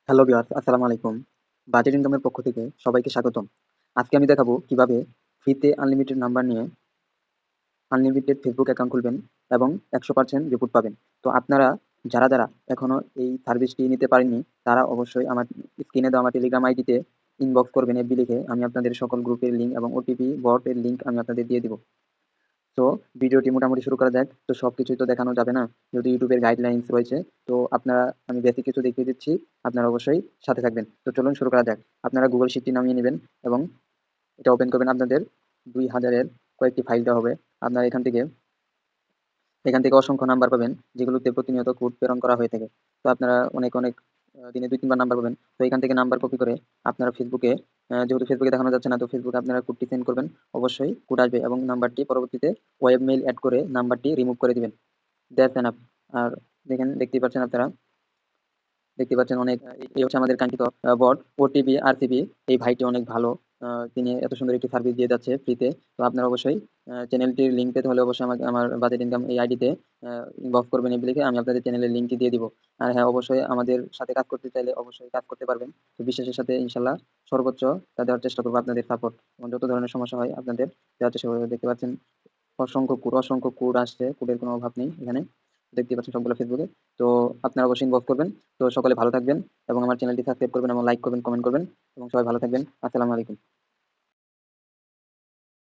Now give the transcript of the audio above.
Hello viewers, আসসালামু আলাইকুম। Budget ইনকামের পক্ষ থেকে সবাইকে স্বাগতম। আজকে আমি দেখাবো কিভাবে ফ্রিতে আনলিমিটেড নাম্বার নিয়ে আনলিমিটেড ফেসবুক অ্যাকাউন্ট খুলবেন এবং ১০০% রিপোর্ট পাবেন। তো আপনারা যারা এখনো এই সার্ভিসটি নিতে পারেননি, তারা অবশ্যই আমার স্ক্রিনে দেওয়া আমার টেলিগ্রাম আইডিতে ইনবক্স করবেন এফবি লিখে। আমি আপনাদের সকল গ্রুপের লিংক এবং ওটিপি বট এর লিংক আমি আপনাদের দিয়ে দিব। তো ভিডিওটি মোটামুটি শুরু করা যাক। তো সবকিছুই তো দেখানো যাবে না, যেহেতু ইউটিউবের গাইডলাইনস রয়েছে। তো আপনারা আমি বেসিক কিছু দেখিয়ে দিচ্ছি, আপনারা অবশ্যই সাথে থাকবেন। তো চলুন শুরু করা যাক। আপনারা গুগল শিটটি নামিয়ে নেবেন এবং এটা ওপেন করবেন। আপনাদের ২০০০ এর কয়েকটি ফাইল দেওয়া হবে। আপনারা এখান থেকে অসংখ্য নাম্বার পাবেন, যেগুলোতে প্রতিনিয়ত কোড প্রেরণ করা হয়ে থাকে। তো আপনারা অনেক দিনে ২-৩ বার নাম্বার পাবেন। তো এখান থেকে নাম্বার কপি করে আপনারা ফেসবুকে, যেহেতু ফেসবুকে দেখানো যাচ্ছে না, তো ফেসবুকে আপনারা কোডটি সেন্ড করবেন। অবশ্যই কোড আসবে এবং নাম্বারটি পরবর্তীতে ওয়েব মেইল এড করে নাম্বারটি রিমুভ করে দিবেন। That's enough. আর দেখতেই পাচ্ছেন অনেক, এই হচ্ছে আমাদের কাঙ্ক্ষিত বট ওটিপি আরসিবি। এই ভাইটি অনেক ভালো। তিনি এত সুন্দর একটি সার্ভিস দিয়ে যাচ্ছে ফ্রিতে। তো আপনারা অবশ্যই চ্যানেলটির লিঙ্ক পেতে হলে অবশ্যই আমাকে আমার বাজেট ইনকাম এই আইডিতে ইনবক্স করবেন এফবি লিখে। আমি আপনাদের চ্যানেলের লিঙ্কটি দিয়ে দিব। আর হ্যাঁ, অবশ্যই আমাদের সাথে কাজ করতে চাইলে অবশ্যই কাজ করতে পারবেন। তো বিশ্বাসের সাথে ইনশাল্লাহ সর্বোচ্চ দেওয়ার চেষ্টা করবো আপনাদের সাপোর্ট, এবং যত ধরনের সমস্যা হয় আপনাদের দেওয়ার চেষ্টা করবো। দেখতে পাচ্ছেন অসংখ্য কোড আসছে, কোডের কোনো অভাব নেই এখানে। দেখতে পাচ্ছেন সবগুলো ফেসবুকে। তো আপনারা অবশ্যই ইনবক্স করবেন। তো সকলে ভালো থাকবেন এবং আমার চ্যানেলটি সাবস্ক্রাইব করবেন এবং লাইক করবেন, কমেন্ট করবেন, এবং সবাই ভালো থাকবেন। আসসালামু আলাইকুম।